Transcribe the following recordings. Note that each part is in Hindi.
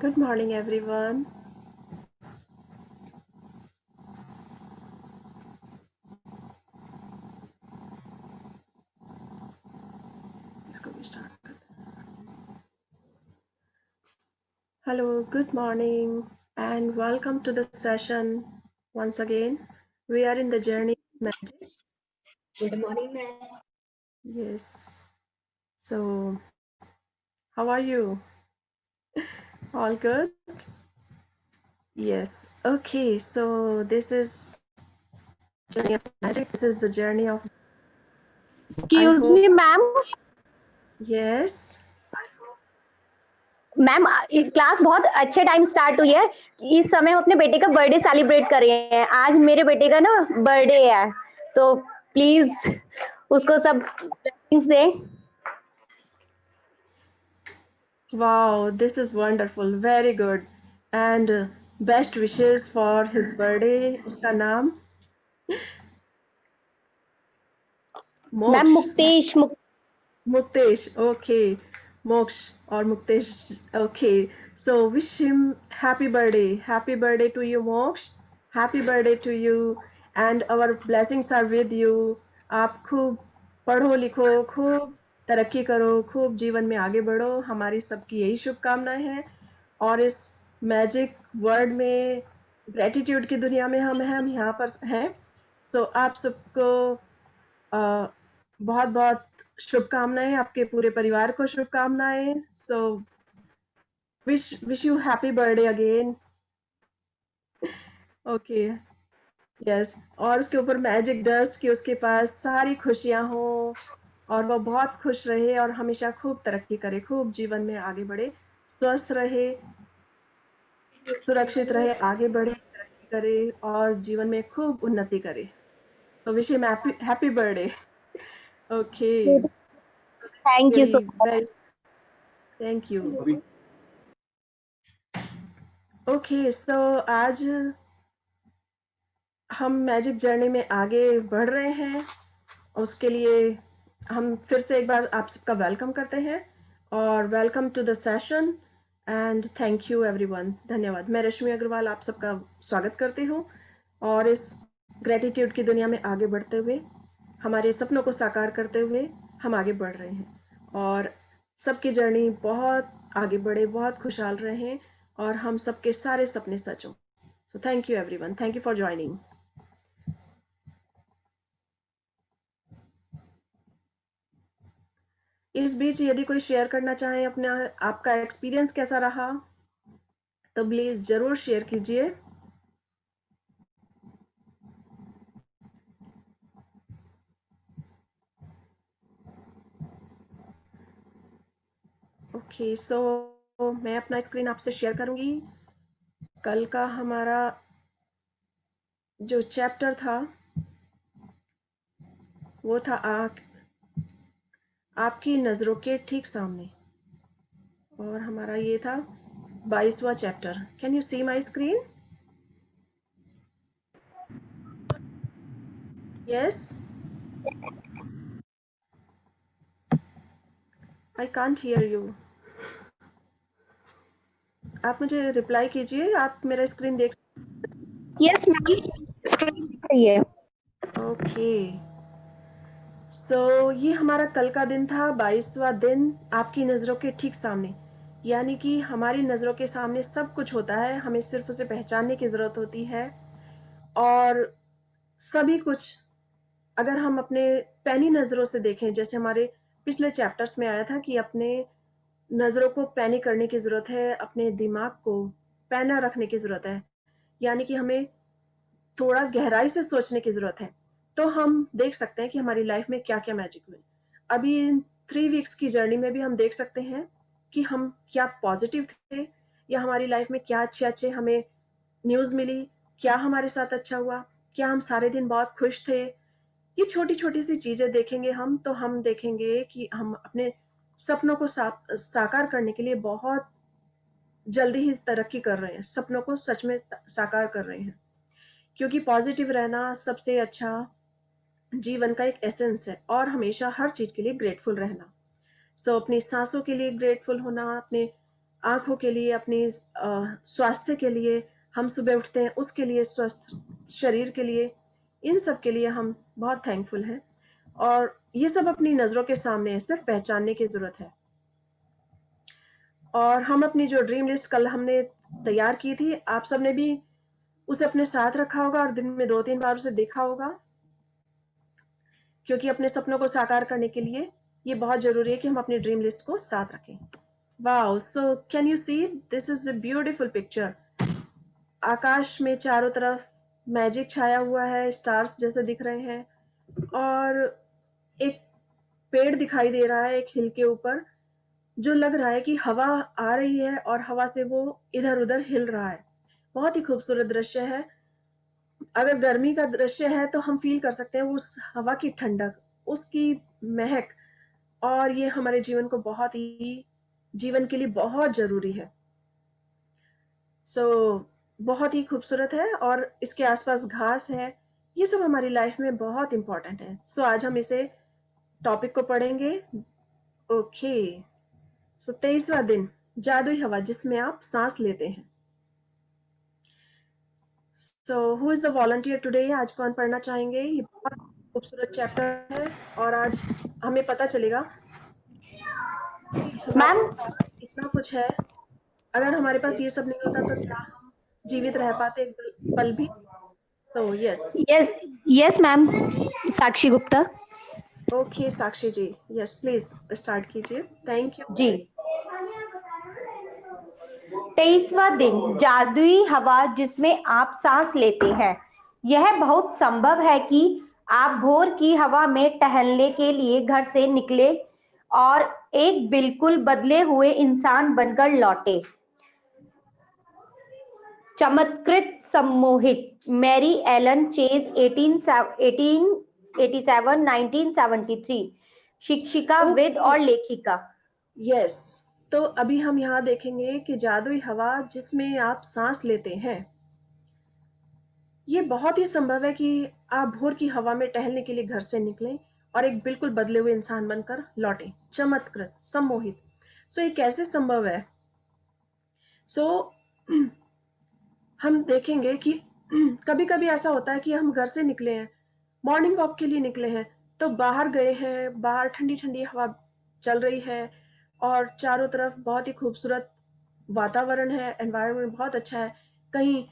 Good morning, everyone. इसको भी start करते हैं. Hello, good morning, and welcome to the session. Once again, we are in the journey of magic. Good morning, ma'am. Yes. So, how are you? All good? Yes. Okay. So this is journey of magic. This is the journey of. Excuse hope- me, ma'am. Yes. Ma'am class बहुत अच्छे टाइम स्टार्ट हुई है. इस समय हम अपने बेटे का बर्थडे सेलिब्रेट कर रहे हैं. आज मेरे बेटे का ना बर्थडे है, तो प्लीज उसको सब ब्लेसिंग्स दें. Wow, this is wonderful. Very good. And best wishes for his birthday. उसका नाम मैम मोक्ष. Muktesh Muktesh, okay. Moksh or Muktesh, okay. So wish him happy birthday. Happy birthday to you, Moksh. Happy birthday to you. And our blessings are with you. आप खूब पढ़ो लिखो, खूब तरक्की करो, खूब जीवन में आगे बढ़ो. हमारी सबकी यही शुभकामनाएं हैं. और इस मैजिक वर्ल्ड में, ग्रेटिट्यूड की दुनिया में हम यहाँ पर हैं. सो आप सबको बहुत बहुत शुभकामनाएं. आपके पूरे परिवार को शुभकामनाएं. So wish you happy birthday again. Okay. Yes. और उसके ऊपर मैजिक डस्ट कि उसके पास सारी खुशियां हो और वो बहुत खुश रहे और हमेशा खूब तरक्की करे, खूब जीवन में आगे बढ़े, स्वस्थ रहे, सुरक्षित रहे, आगे बढ़े, तरक्की करे और जीवन में खूब उन्नति करे. तो wish him happy birthday. Okay. Thank you so much. Thank you. Okay. So आज हम मैजिक जर्नी में आगे बढ़ रहे हैं. उसके लिए हम फिर से एक बार आप सबका वेलकम करते हैं और welcome to the session and thank you everyone. धन्यवाद. मैं रश्मि अग्रवाल आप सबका स्वागत करती हूँ और इस ग्रेटिट्यूड की दुनिया में आगे बढ़ते हुए, हमारे सपनों को साकार करते हुए हम आगे बढ़ रहे हैं और सबकी जर्नी बहुत आगे बढ़े, बहुत खुशहाल रहें और हम सबके सारे सपने सच हों. So thank you everyone. Thank you for joining. इस बीच यदि कोई शेयर करना चाहे अपना, आपका एक्सपीरियंस कैसा रहा, तो प्लीज जरूर शेयर कीजिए. ओके. सो मैं अपना स्क्रीन आपसे शेयर करूंगी. कल का हमारा जो चैप्टर था वो था आपकी नजरों के ठीक सामने, और हमारा ये था 22वां chapter. Can you see my screen? Yes. I can't hear you. आप मुझे रिप्लाई कीजिए. आप मेरा स्क्रीन देख. यस मैम, स्क्रीन दिख रही है. ओके. सो ये हमारा कल का दिन था, 22वां दिन. आपकी नज़रों के ठीक सामने, यानी कि हमारी नज़रों के सामने सब कुछ होता है, हमें सिर्फ उसे पहचानने की ज़रूरत होती है. और सभी कुछ अगर हम अपने पैनी नज़रों से देखें, जैसे हमारे पिछले चैप्टर्स में आया था कि अपने नज़रों को पैनी करने की ज़रूरत है, अपने दिमाग को पैना रखने की ज़रूरत है, यानी कि हमें थोड़ा गहराई से सोचने की ज़रूरत है. तो हम देख सकते हैं कि हमारी लाइफ में क्या क्या मैजिक हुए. अभी इन 3 वीक्स की जर्नी में भी हम देख सकते हैं कि हम क्या पॉजिटिव थे, या हमारी लाइफ में क्या अच्छे अच्छे हमें न्यूज़ मिली, क्या हमारे साथ अच्छा हुआ, क्या हम सारे दिन बहुत खुश थे. ये छोटी छोटी सी चीज़ें देखेंगे हम, तो हम देखेंगे कि हम अपने सपनों को साकार करने के लिए बहुत जल्दी ही तरक्की कर रहे हैं, सपनों को सच में साकार कर रहे हैं. क्योंकि पॉजिटिव रहना सबसे अच्छा जीवन का एक एसेंस है, और हमेशा हर चीज़ के लिए ग्रेटफुल रहना. सो अपनी सांसों के लिए ग्रेटफुल होना, अपने आँखों के लिए, अपनी स्वास्थ्य के लिए, हम सुबह उठते हैं उसके लिए, स्वस्थ शरीर के लिए, इन सब के लिए हम बहुत थैंकफुल हैं। और ये सब अपनी नज़रों के सामने है, सिर्फ़ पहचानने की ज़रूरत है। और हम अपनी जो ड्रीम लिस्ट कल हमने तैयार की थी, आप सबने भी उसे अपने साथ रखा होगा और दिन में 2-3 बार उसे देखा होगा। क्योंकि अपने सपनों को साकार करने के लिए ये बहुत ज़रूरी है कि हम अपनी ड्रीम लिस्ट को साथ रखें। Wow! So can you see this is a beautiful picture. आकाश में चारों तरफ मैजिक छाया हुआ है, स्टार्स जैसे दिख रहे हैं और एक पेड़ दिखाई दे रहा है एक हिल के ऊपर, जो लग रहा है कि हवा आ रही है और हवा से वो इधर-उधर हिल रहा है। बहुत ही खूबसूरत दृश्य है। अगर गर्मी का दृश्य है तो हम फ़ील कर सकते हैं उस हवा की ठंडक, उसकी महक, और ये हमारे जीवन को बहुत ही जीवन के लिए बहुत ज़रूरी है। सो बहुत ही खूबसूरत है और इसके आस-पास घास है। ये सब हमारी लाइफ़ में बहुत इम्पोर्टेंट है। सो आज हम इसे टॉपिक को पढ़ेंगे। ओके। सो 23वां दिन, जादुई हवा जिसमें आप साँस लेते हैं। So who is the volunteer today? आज कौन पढ़ना चाहेंगे? ये बहुत खूबसूरत चैप्टर है और आज हमें पता चलेगा कि मैम। हमारे पास इतना कुछ है। अगर हमारे पास ये सब नहीं होता तो क्या हम जीवित रह पाते एक पल भी? तो yes. Yes, yes ma'am. Sakshi Gupta. Okay Sakshi ji, yes please start कीजिए। Thank you. जी। 23वां दिन, जादुई हवा जिसमें आप सांस लेते हैं। यह बहुत संभव है कि आप भोर की हवा में टहलने के लिए घर से निकले और एक बिल्कुल बदले हुए इंसान बनकर लौटे। चमत्कृत सम्मोहित, मैरी एलन चेज 1887 1973, शिक्षिका, विद ओके और लेखिका। यस। तो अभी हम यहाँ देखेंगे कि जादुई हवा जिसमें आप सांस लेते हैं, ये बहुत ही संभव है कि आप भोर की हवा में टहलने के लिए घर से निकलें और एक बिल्कुल बदले हुए इंसान बनकर लौटें। चमत्कृत सम्मोहित। सो ये कैसे संभव है? सो हम देखेंगे कि कभी-कभी ऐसा होता है कि हम घर से निकले हैं, मॉर्निंग वॉक के लिए निकले हैं, तो बाहर गए हैं, बाहर ठंडी-ठंडी हवा चल रही है और चारों तरफ बहुत ही खूबसूरत वातावरण है, एनवायरनमेंट बहुत अच्छा है। कहीं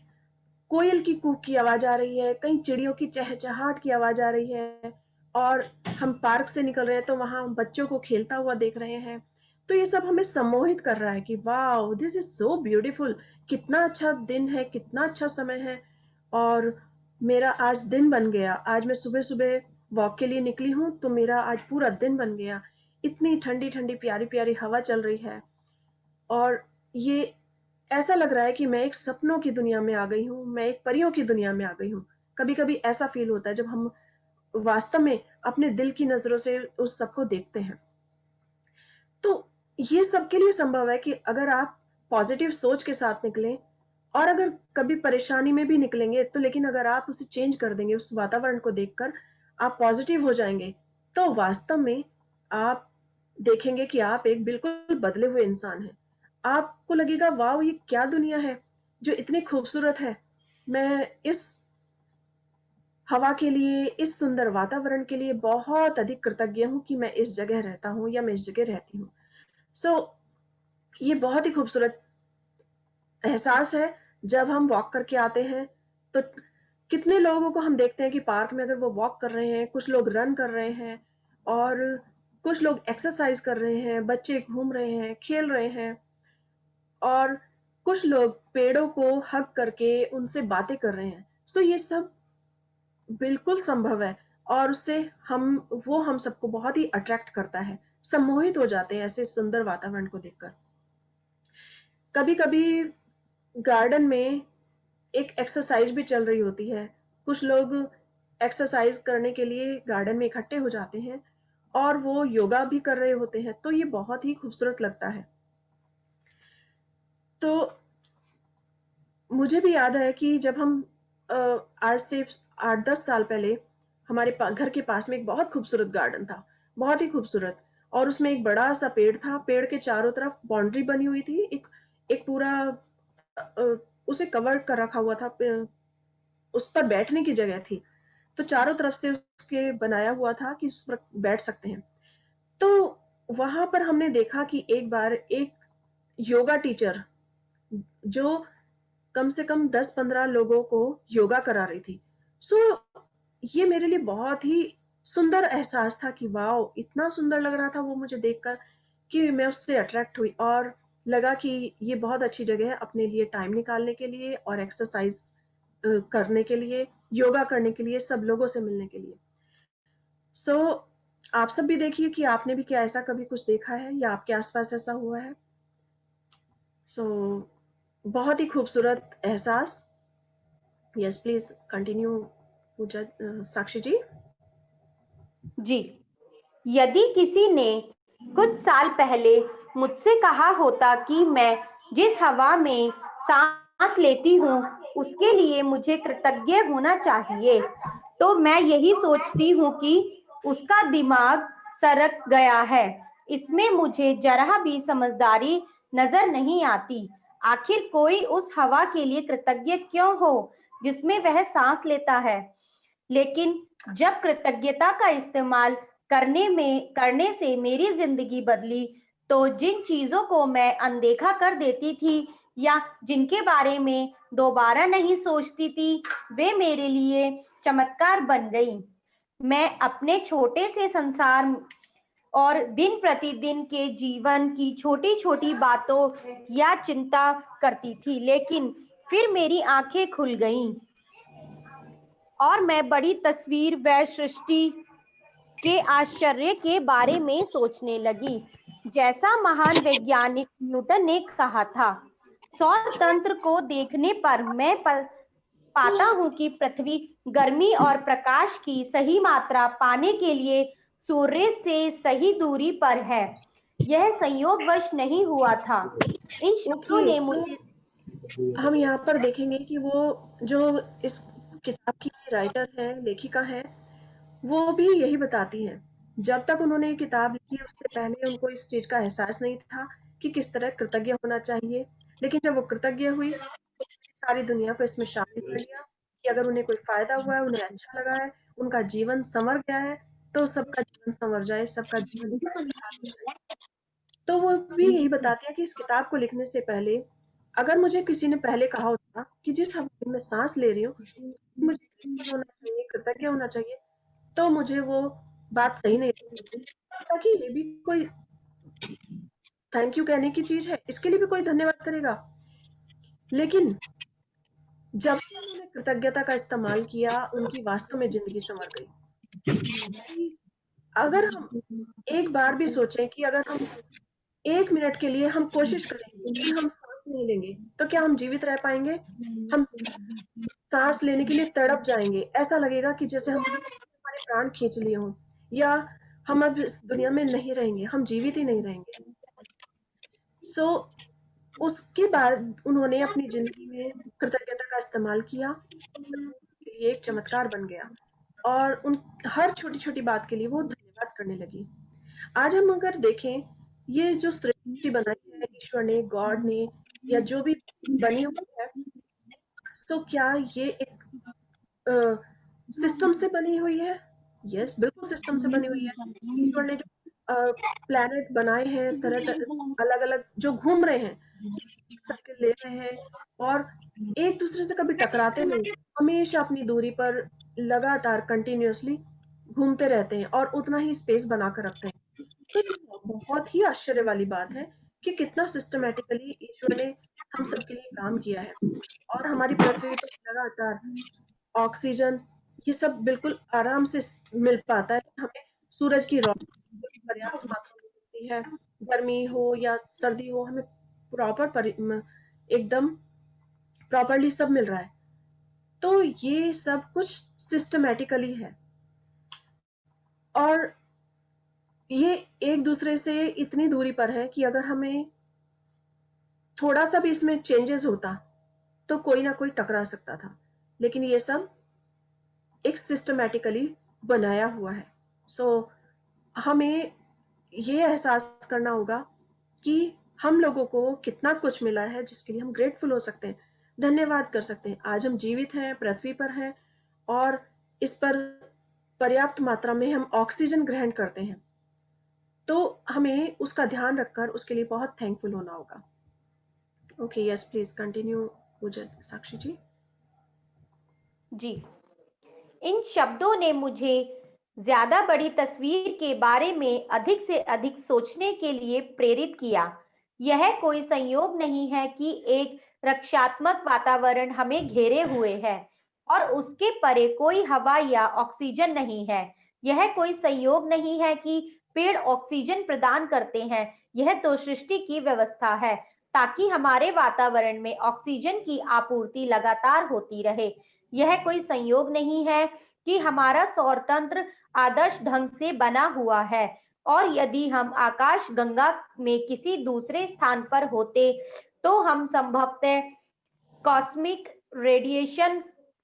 कोयल की कूक की आवाज़ आ रही है, कहीं चिड़ियों की चहचहाट की आवाज़ आ रही है और हम पार्क से निकल रहे हैं तो वहाँ बच्चों को खेलता हुआ देख रहे हैं। तो ये सब हमें सम्मोहित कर रहा है कि wow! This is so beautiful. कितना अच्छा दिन है, कितना अच्छा समय है और मेरा आज दिन बन गया। आज मैं सुबह-सुबह वॉक के लिए निकली हूँ, तो मेरा आज पूरा दिन बन गया। इतनी ठंडी-ठंडी, प्यारी-प्यारी हवा चल रही है और ये ऐसा लग रहा है कि मैं एक सपनों की दुनिया में आ गई हूँ, मैं एक परियों की दुनिया में आ गई हूँ। कभी-कभी ऐसा फ़ील होता है जब हम वास्तव में अपने दिल की नज़रों से उस सब को देखते हैं। तो ये सबके लिए संभव है कि अगर आप पॉज़िटिव सोच के साथ निकलें और अगर कभी परेशानी में भी निकलेंगे तो लेकिन अगर आप उसे चेंज कर देंगे, उस वातावरण को देखकर आप पॉज़िटिव हो जाएँगे, तो वास्तव में आप देखेंगे कि आप एक बिल्कुल बदले हुए इंसान हैं। आपको लगेगा वाओ! ये क्या दुनिया है, जो इतनी खूबसूरत है। मैं इस हवा के लिए, इस सुंदर वातावरण के लिए बहुत अधिक कृतज्ञ हूँ कि मैं इस जगह रहता हूँ या मैं इस जगह रहती हूँ। सो ये बहुत ही खूबसूरत एहसास है जब हम वॉक करके आते हैं, तो कितने लोगों को हम देखते हैं कि पार्क में अगर वो वॉक कर रहे हैं, कुछ लोग रन कर रहे हैं और कुछ लोग एक्सरसाइज़ कर रहे हैं, बच्चे घूम रहे हैं, खेल रहे हैं और कुछ लोग पेड़ों को हग करके उनसे बातें कर रहे हैं। सो ये सब बिल्कुल संभव है और उससे हम सबको बहुत ही अट्रैक्ट करता है, सम्मोहित हो जाते हैं ऐसे सुंदर वातावरण को देखकर। कभी-कभी गार्डन में एक एक्सरसाइज भी चल रही होती है। कुछ लोग एक्सरसाइज करने के लिए गार्डन में इकट्ठे हो जाते हैं और वो योगा भी कर रहे होते हैं, तो ये बहुत ही खूबसूरत लगता है। तो मुझे भी याद है कि जब हम अ, आज से 8-10 साल पहले हमारे घर के पास में एक बहुत खूबसूरत गार्डन था, बहुत ही खूबसूरत। और उसमें एक बड़ा-सा पेड़ था, पेड़ के चारों तरफ बाउंड्री बनी हुई थी, एक एक पूरा उसे कवर कर रखा हुआ था, उस पर बैठने की जगह थी। तो चारों तरफ से उसके बनाया हुआ था कि उस पर बैठ सकते हैं। तो वहाँ पर हमने देखा कि एक बार एक योगा टीचर जो कम से कम 10-15 लोगों को योगा करा रही थी। सो ये मेरे लिए बहुत ही सुंदर एहसास था कि वॉव! इतना सुंदर लग रहा था वो मुझे देखकर कि मैं उससे अट्रैक्ट हुई और लगा कि ये बहुत अच्छी जगह है अपने लिए टाइम निकालने के लिए और एक्सरसाइज़ करने के लिए, योगा करने के लिए, सब लोगों से मिलने के लिए। सो आप सब भी देखिए कि आपने भी क्या ऐसा कभी कुछ देखा है या आपके आस-पास ऐसा हुआ है? सो बहुत ही खूबसूरत एहसास। यस प्लीज़ कंटिन्यू पूजा साक्षी जी। जी, यदि किसी ने कुछ साल पहले मुझसे कहा होता कि मैं जिस हवा में सांस लेती हूँ उसके लिए मुझे कृतज्ञ होना चाहिए, तो मैं यही सोचती हूँ कि उसका दिमाग सरक गया है। इसमें मुझे जरा भी समझदारी नजर नहीं आती। आखिर कोई उस हवा के लिए कृतज्ञ क्यों हो जिसमें वह सांस लेता है? लेकिन जब कृतज्ञता का इस्तेमाल करने से मेरी जिंदगी बदली, तो जिन चीजों को मैं अनदेखा कर देती थी या जिनके बारे में दोबारा नहीं सोचती थी, वे मेरे लिए चमत्कार बन गई। मैं अपने छोटे से संसार और दिन प्रतिदिन के जीवन की छोटी छोटी बातों या चिंता करती थी, लेकिन फिर मेरी आंखें खुल गईं और मैं बड़ी तस्वीर व सृष्टि के आश्चर्य के बारे में सोचने लगी। जैसा महान वैज्ञानिक न्यूटन ने कहा था, सौर तंत्र को देखने पर मैं पाता हूं कि पृथ्वी गर्मी और प्रकाश की सही मात्रा पाने के लिए सूर्य से सही दूरी पर है। यह संयोगवश नहीं हुआ था। इन शब्दों ओके, ने सो मुझे हम यहाँ पर देखेंगे कि वो जो इस किताब की राइटर है, लेखिका है, वो भी यही बताती हैं। जब तक उन्होंने ये किताब लिखी उससे पहले उनको इस चीज़ का एहसास नहीं था कि किस तरह कृतज्ञ होना चाहिए। लेकिन जब वो कृतज्ञ हुई, सारी दुनिया को इसमें शामिल कर लिया कि अगर उन्हें कोई फ़ायदा हुआ है, उन्हें अच्छा लगा है, उनका जीवन सँवर गया है, तो सबका जीवन सँवर जाए, सबका जीवन खुशहाल हो जाए। तो वो भी यही बताती है कि इस किताब को लिखने से पहले अगर मुझे किसी ने पहले कहा होता कि जिस हवा में मैं सांस ले रही हूँ मुझे ग्रेटफुल होना चाहिए, कृतज्ञ होना चाहिए, तो मुझे वो बात सही नहीं लगती। ताकि ये भी कोई थैंक यू कहने की चीज है, इसके लिए भी कोई धन्यवाद करेगा। लेकिन जब से उन्होंने कृतज्ञता का इस्तेमाल किया उनकी वास्तव में जिंदगी संवर गई। कि अगर हम एक बार भी सोचें कि अगर हम 1 मिनट के लिए हम कोशिश करेंगे कि हम सांस नहीं लेंगे तो क्या हम जीवित रह पाएंगे? हम सांस लेने के लिए तड़प जाएंगे, ऐसा लगेगा कि जैसे हम हमारे प्राण खींच लिए हों या हम अब इस दुनिया में नहीं रहेंगे, हम जीवित ही नहीं रहेंगे। सो उसके बाद उन्होंने अपनी जिंदगी में कृतज्ञता का इस्तेमाल किया, के लिए एक चमत्कार बन गया और उन हर छोटी छोटी बात के लिए वो धन्यवाद करने लगी। आज हम अगर देखें ये जो सृष्टि बनाई है ईश्वर ने, गॉड ने या जो भी बनी हुई है, तो क्या ये एक सिस्टम से बनी हुई है? यस, बिल्कुल सिस्टम से बनी हुई है। ईश्वर ने जो प्लैनेट बनाए हैं तरह-तरह अलग-अलग जो घूम रहे हैं, सर्किल ले रहे हैं और एक दूसरे से कभी टकराते नहीं, हमेशा अपनी दूरी पर लगातार कंटिन्यूअसली घूमते रहते हैं और उतना ही स्पेस बनाकर रखते हैं। तो ये बहुत ही आश्चर्य वाली बात है कि कितना सिस्टमैटिकली ईश्वर ने हम सबके लिए काम किया है और हमारी पृथ्वी पर लगातार ऑक्सीजन ये सब बिल्कुल आराम से मिल पाता है। हमें सूरज की रोशनी पर्याप्त मात्रा में मिलती है, गर्मी हो या सर्दी हो, हमें एकदम प्रॉपरली सब मिल रहा है। तो ये सब कुछ सिस्टमैटिकली है और ये एक दूसरे से इतनी दूरी पर है कि अगर हमें थोड़ा सा भी इसमें चेंजेस होता तो कोई ना कोई टकरा सकता था, लेकिन ये सब एक सिस्टमैटिकली बनाया हुआ है। सो हमें ये एहसास करना होगा कि हम लोगों को कितना कुछ मिला है जिसके लिए हम ग्रेटफुल हो सकते हैं, धन्यवाद कर सकते हैं। आज हम जीवित हैं, पृथ्वी पर हैं और इस पर पर्याप्त मात्रा में हम ऑक्सीजन ग्रहण करते हैं। तो हमें उसका ध्यान रखकर उसके लिए बहुत थैंकफुल होना होगा। ओके, यस प्लीज कंटिन्यू पूजा साक्षी जी। जी, इन शब्दों ने मुझे ज्यादा बड़ी तस्वीर के बारे में अधिक से अधिक सोचने के लिए प्रेरित किया। यह कोई संयोग नहीं है कि एक रक्षात्मक वातावरण हमें घेरे हुए है और उसके परे कोई हवा या ऑक्सीजन नहीं है। यह कोई संयोग नहीं है कि पेड़ ऑक्सीजन प्रदान करते हैं। यह तो सृष्टि की व्यवस्था है ताकि हमारे वातावरण में ऑक्सीजन की आपूर्ति लगातार होती रहे। यह कोई संयोग नहीं है कि हमारा सौर तंत्र आदर्श ढंग से बना हुआ है और यदि हम आकाश गंगा में किसी दूसरे स्थान पर होते तो हम संभवतः कॉस्मिक रेडिएशन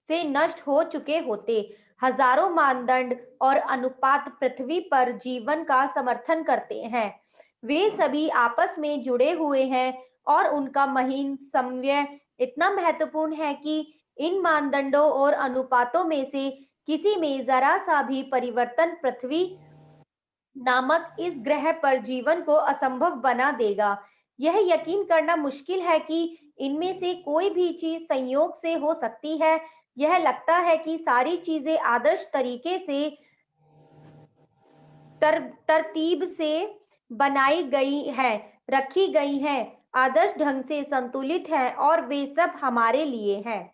से नष्ट हो चुके होते। हजारों मानदंड और अनुपात पृथ्वी पर जीवन का समर्थन करते हैं। वे सभी आपस में जुड़े हुए हैं और उनका महीन समन्वय इतना महत्वपूर्ण है कि इन मानदंडों और अनुपातों में से किसी में जरा सा भी परिवर्तन पृथ्वी नामक इस ग्रह पर जीवन को असंभव बना देगा। यह यकीन करना मुश्किल है कि इनमें से कोई भी चीज संयोग से हो सकती है। यह लगता है कि सारी चीजें आदर्श तरीके से तरतीब से बनाई गई है, रखी गई हैं, आदर्श ढंग से संतुलित हैं और वे सब हमारे लिए हैं।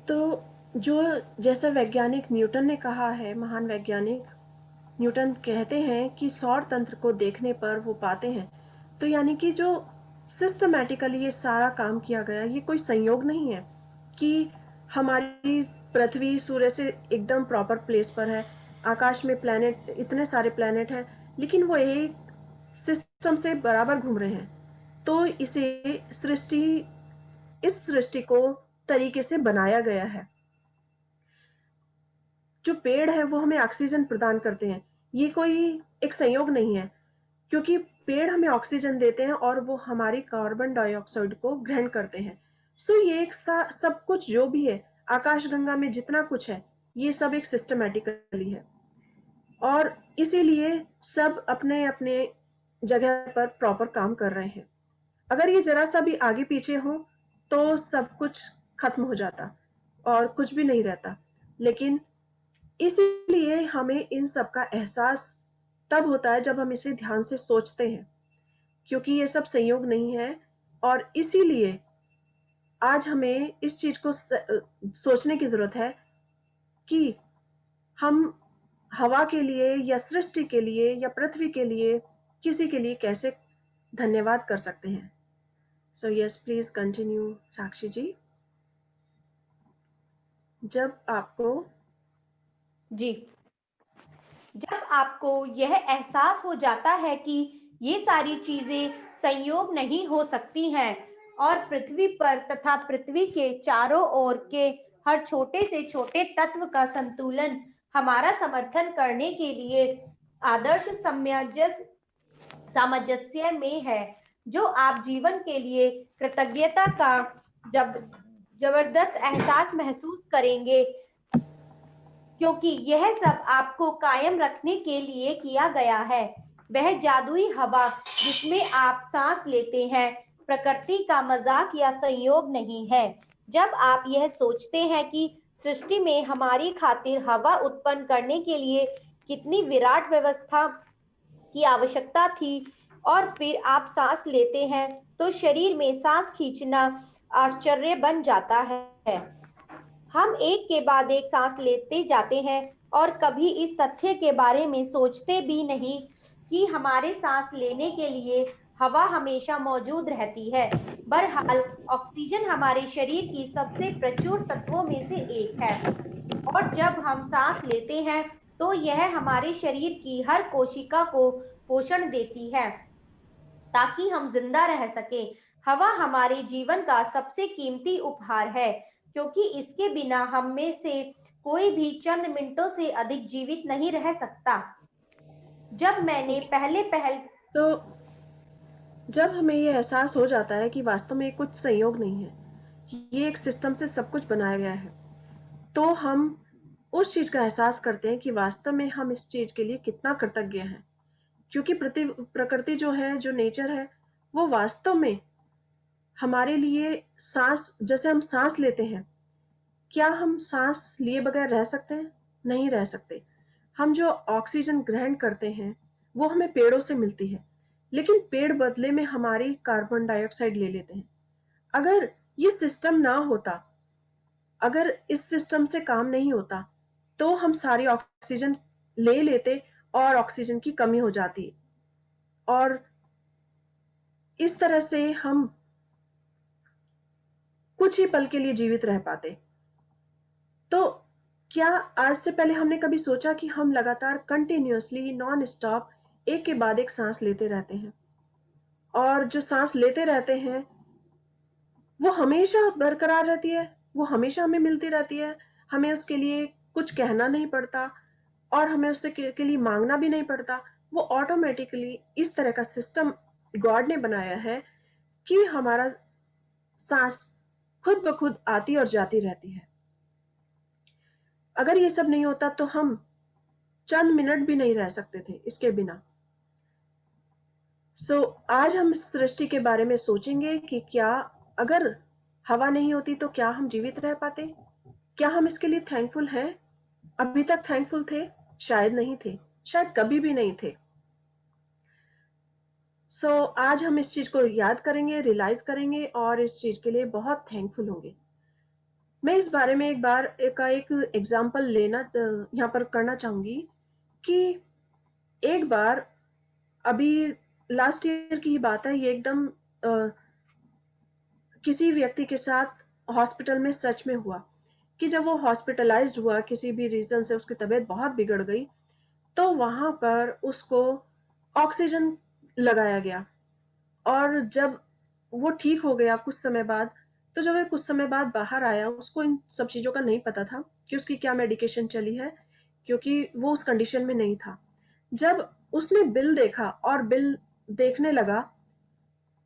तो जो जैसा वैज्ञानिक न्यूटन ने कहा है, महान वैज्ञानिक न्यूटन कहते हैं कि सौर तंत्र को देखने पर वो पाते हैं, तो यानी कि जो सिस्टमैटिकली ये सारा काम किया गया, ये कोई संयोग नहीं है कि हमारी पृथ्वी सूर्य से एकदम प्रॉपर प्लेस पर है, आकाश में प्लैनेट, इतने सारे प्लैनेट हैं, लेकिन वो एक सिस्टम से बराबर घूम रहे हैं। तो इसे सृष्टि, इस सृष्टि को तरीके से बनाया गया है। जो पेड़ है वो हमें ऑक्सीजन प्रदान करते हैं, ये कोई एक संयोग नहीं है, क्योंकि पेड़ हमें ऑक्सीजन देते हैं और वो हमारी कार्बन डाइऑक्साइड को ग्रहण करते हैं। सो ये एक सब कुछ जो भी है आकाशगंगा में जितना कुछ है, ये सब एक सिस्टमैटिकली है और इसीलिए सब अपने अपने जगह पर प्रॉपर काम कर रहे हैं। अगर ये जरा सा भी आगे पीछे हो तो सब कुछ खत्म हो जाता और कुछ भी नहीं रहता। लेकिन इसीलिए हमें इन सब का एहसास तब होता है जब हम इसे ध्यान से सोचते हैं, क्योंकि ये सब संयोग नहीं है। और इसीलिए आज हमें इस चीज को सोचने की जरूरत है कि हम हवा के लिए या सृष्टि के लिए या पृथ्वी के लिए किसी के लिए कैसे धन्यवाद कर सकते हैं। सो यस प्लीज कंटिन्यू साक्षी जी। जब आपको जी, जब आपको यह एहसास हो जाता है कि ये सारी चीजें संयोग नहीं हो सकती हैं और पृथ्वी पर तथा पृथ्वी के चारों ओर के हर छोटे से छोटे तत्व का संतुलन हमारा समर्थन करने के लिए आदर्श सामंजस्य में है, जो आप जीवन के लिए कृतज्ञता का जब जबरदस्त एहसास महसूस करेंगे, क्योंकि यह सब आपको कायम रखने के लिए किया गया है। वह जादुई हवा जिसमें आप सांस लेते हैं प्रकृति का मजाक या संयोग नहीं है। जब आप यह सोचते हैं कि सृष्टि में हमारी खातिर हवा उत्पन्न करने के लिए कितनी विराट व्यवस्था की आवश्यकता थी और फिर आप सांस लेते हैं तो शरीर में सांस खींचना आश्चर्य बन जाता है। हम एक के बाद एक सांस लेते जाते हैं और कभी इस तथ्य के बारे में सोचते भी नहीं कि हमारे सांस लेने के लिए हवा हमेशा मौजूद रहती है। बहरहाल ऑक्सीजन हमारे शरीर की सबसे प्रचुर तत्वों में से एक है और जब हम सांस लेते हैं तो यह हमारे शरीर की हर कोशिका को पोषण देती है ताकि हम जिंदा रह सकें। हवा हमारे जीवन का सबसे कीमती उपहार है, क्योंकि इसके बिना हम में से कोई भी चंद मिनटों से अधिक जीवित नहीं रह सकता। जब मैंने ओके। पहले पहल तो जब हमें ये एहसास हो जाता है कि वास्तव में कुछ संयोग नहीं है, ये एक सिस्टम से सब कुछ बनाया गया है, तो हम उस चीज़ का एहसास करते हैं कि वास्तव में हम इस चीज़ के लिए कितना कृतज्ञ हैं। क्योंकि प्रकृति जो है, जो नेचर है, वो वास्तव में हमारे लिए सांस, जैसे हम सांस लेते हैं, क्या हम सांस लिए बगैर रह सकते हैं? नहीं रह सकते। हम जो ऑक्सीजन ग्रहण करते हैं, वो हमें पेड़ों से मिलती है, लेकिन पेड़ बदले में हमारी कार्बन डाइऑक्साइड ले लेते हैं। अगर ये सिस्टम ना होता, अगर इस सिस्टम से काम नहीं होता, तो हम सारी ऑक्सीजन ले लेते और ऑक्सीजन की कमी हो जाती, और इस तरह से हम कुछ ही पल के लिए जीवित रह पाते। तो क्या आज से पहले हमने कभी सोचा कि हम लगातार कंटिन्यूअसली नॉन स्टॉप एक के बाद एक सांस लेते रहते हैं, और जो सांस लेते रहते हैं वो हमेशा बरकरार रहती है, वो हमेशा हमें मिलती रहती है, हमें उसके लिए कुछ कहना नहीं पड़ता, और हमें उससे के लिए मांगना भी नहीं पड़ता। वो ऑटोमेटिकली इस तरह का सिस्टम गॉड ने बनाया है कि हमारा सांस खुद ब खुद आती और जाती रहती है। अगर ये सब नहीं होता तो हम चंद मिनट भी नहीं रह सकते थे इसके बिना। आज हम इस सृष्टि के बारे में सोचेंगे कि क्या अगर हवा नहीं होती तो क्या हम जीवित रह पाते? क्या हम इसके लिए थैंकफुल हैं? अभी तक थैंकफुल थे? शायद नहीं थे, शायद कभी भी नहीं थे। आज हम इस चीज को याद करेंगे, रियलाइज करेंगे, और इस चीज के लिए बहुत थैंकफुल होंगे। मैं इस बारे में एक एग्जाम्पल लेना यहाँ पर करना चाहूंगी कि एक बार, अभी लास्ट ईयर की ही बात है, ये एकदम किसी व्यक्ति के साथ हॉस्पिटल में सच में हुआ कि जब वो हॉस्पिटलाइज्ड हुआ, किसी भी रीजन से उसकी तबीयत बहुत बिगड़ गई, तो वहां पर उसको ऑक्सीजन लगाया गया। और जब वो ठीक हो गया कुछ समय बाद, तो जब वो कुछ समय बाद बाहर आया, उसको इन सब चीज़ों का नहीं पता था कि उसकी क्या मेडिकेशन चली है, क्योंकि वो उस कंडीशन में नहीं था। जब उसने बिल देखा और बिल देखने लगा,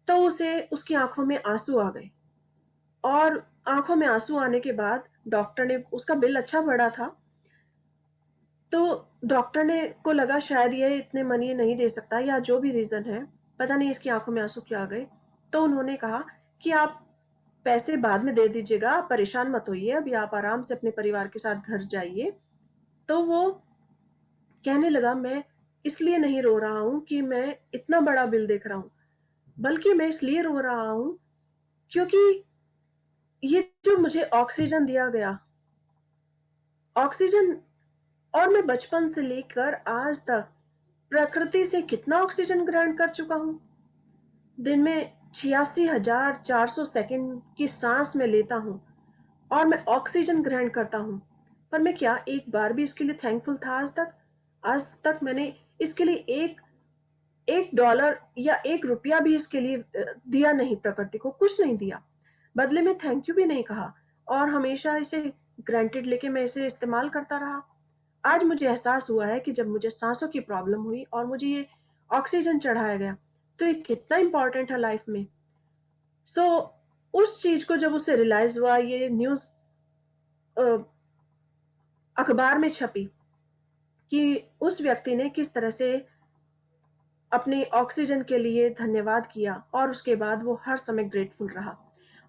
तो उसे उसकी आंखों में आंसू आ गए, और आंखों में आंसू आने के बाद डॉक्टर ने, उसका बिल अच्छा बढ़ा था, तो डॉक्टर ने को लगा शायद ये इतने मनी नहीं दे सकता, या जो भी रीज़न है, पता नहीं इसकी आंखों में आंसू क्यों आ गए। तो उन्होंने कहा कि आप पैसे बाद में दे दीजिएगा, आप परेशान मत होइए, अभी आप आराम से अपने परिवार के साथ घर जाइए। तो वो कहने लगा, मैं इसलिए नहीं रो रहा हूँ कि मैं इतना बड़ा बिल देख रहा हूँ, बल्कि मैं इसलिए रो रहा हूँ क्योंकि ये जो मुझे ऑक्सीजन दिया गया, ऑक्सीजन, और मैं बचपन से लेकर आज तक प्रकृति से कितना ऑक्सीजन ग्रहण कर चुका हूँ। दिन में 86,400 सेकंड की सांस में लेता हूँ, और मैं ऑक्सीजन ग्रहण करता हूँ। पर मैं क्या एक बार भी इसके लिए थैंकफुल था आज तक? आज तक मैंने इसके लिए एक एक डॉलर या एक रुपया भी इसके लिए दिया नहीं, प्रकृति को कुछ नहीं दिया, बदले में थैंक यू भी नहीं कहा, और हमेशा इसे ग्रांटेड लेके मैं इसे इस्तेमाल करता रहा। आज मुझे एहसास हुआ है कि जब मुझे सांसों की प्रॉब्लम हुई और मुझे ये ऑक्सीजन चढ़ाया गया, तो ये कितना इंपॉर्टेंट है लाइफ में। उस चीज को जब उसे रियलाइज हुआ, ये न्यूज अखबार में छपी कि उस व्यक्ति ने किस तरह से अपने ऑक्सीजन के लिए धन्यवाद किया, और उसके बाद वो हर समय ग्रेटफुल रहा,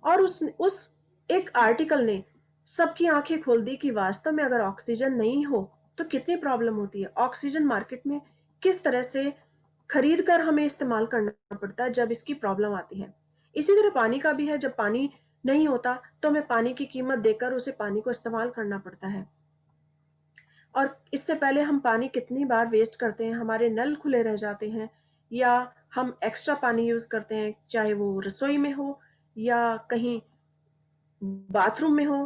और उस एक आर्टिकल ने सबकी आंखें खोल दी कि वास्तव में अगर ऑक्सीजन नहीं हो तो कितनी प्रॉब्लम होती है। ऑक्सीजन मार्केट में किस तरह से खरीद कर हमें इस्तेमाल करना पड़ता है जब इसकी प्रॉब्लम आती है। इसी तरह पानी का भी है, जब पानी नहीं होता तो हमें पानी की कीमत देकर उसे पानी को इस्तेमाल करना पड़ता है। और इससे पहले हम पानी कितनी बार वेस्ट करते हैं, हमारे नल खुले रह जाते हैं, या हम एक्स्ट्रा पानी यूज करते हैं, चाहे वो रसोई में हो या कहीं बाथरूम में हो,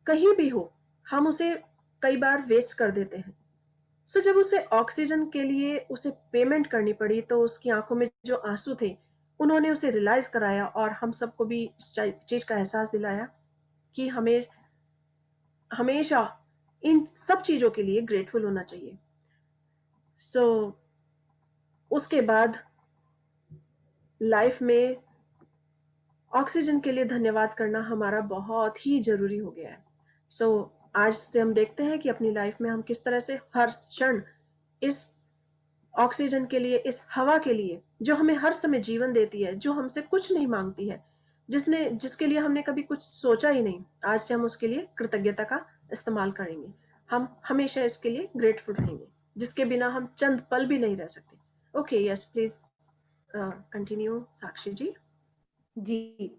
कहीं भी हो, हम उसे कई बार वेस्ट कर देते हैं। जब उसे ऑक्सीजन के लिए उसे पेमेंट करनी पड़ी, तो उसकी आंखों में जो आंसू थे, उन्होंने उसे रियलाइज कराया, और हम सबको भी इस चीज का एहसास दिलाया कि हमें हमेशा इन सब चीजों के लिए ग्रेटफुल होना चाहिए। सो उसके बाद लाइफ में ऑक्सीजन के लिए धन्यवाद करना हमारा बहुत ही ज़रूरी हो गया है। सो आज से हम देखते हैं कि अपनी लाइफ में हम किस तरह से हर क्षण इस ऑक्सीजन के लिए, इस हवा के लिए, जो हमें हर समय जीवन देती है, जो हमसे कुछ नहीं मांगती है, जिसके लिए हमने कभी कुछ सोचा ही नहीं, आज से हम उसके लिए कृतज्ञता का इस्तेमाल करेंगे। हम हमेशा इसके लिए ग्रेटफुल रहेंगे, जिसके बिना हम चंद पल भी नहीं रह सकते। ओके, यस प्लीज कंटिन्यू साक्षी जी। जी।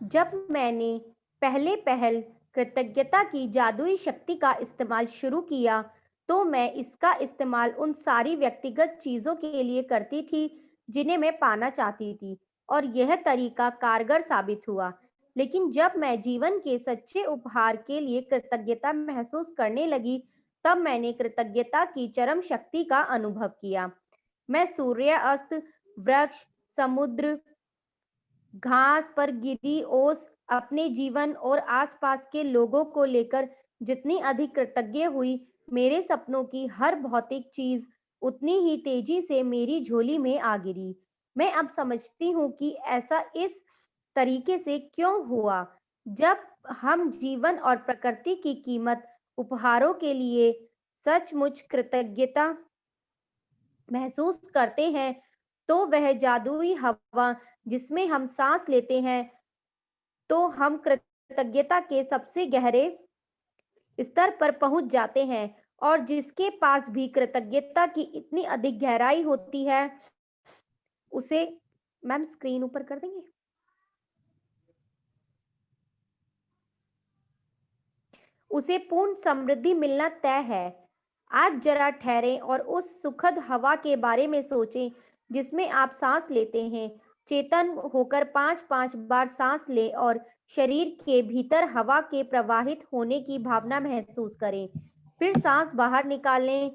जब मैंने पहले पहल कृतज्ञता की जादुई शक्ति का इस्तेमाल शुरू किया, तो मैं इसका इस्तेमाल उन सारी व्यक्तिगत चीज़ों के लिए करती थी, जिन्हें मैं पाना चाहती थी, और यह तरीका कारगर साबित हुआ। लेकिन जब मैं जीवन के सच्चे उपहार के लिए कृतज्ञता महसूस करने लगी, तब मैंने कृतज्ञता की चरम शक्ति का अनुभव किया। मैं सूर्यास्त, वृक्ष, समुद्र, घास पर गिरी ओस, अपने जीवन और आसपास के लोगों को लेकर जितनी अधिक कृतज्ञ हुई, मेरे सपनों की हर भौतिक चीज उतनी ही तेजी से मेरी झोली में आ गिरी। मैं अब समझती हूँ कि ऐसा इस तरीके से क्यों हुआ। जब हम जीवन और प्रकृति की कीमत उपहारों के लिए सचमुच कृतज्ञता महसूस करते हैं, तो वह जादुई हवा जिसमें हम सांस लेते हैं, तो हम कृतज्ञता के सबसे गहरे स्तर पर पहुंच जाते हैं, और जिसके पास भी कृतज्ञता की इतनी अधिक गहराई होती है, उसे मैम स्क्रीन ऊपर कर देंगे, उसे पूर्ण समृद्धि मिलना तय है। आज जरा ठहरें और उस सुखद हवा के बारे में सोचें जिसमें आप सांस लेते हैं। चेतन होकर 5-5 बार सांस लें और शरीर के भीतर हवा के प्रवाहित होने की भावना महसूस करें। फिर सांस बाहर निकालने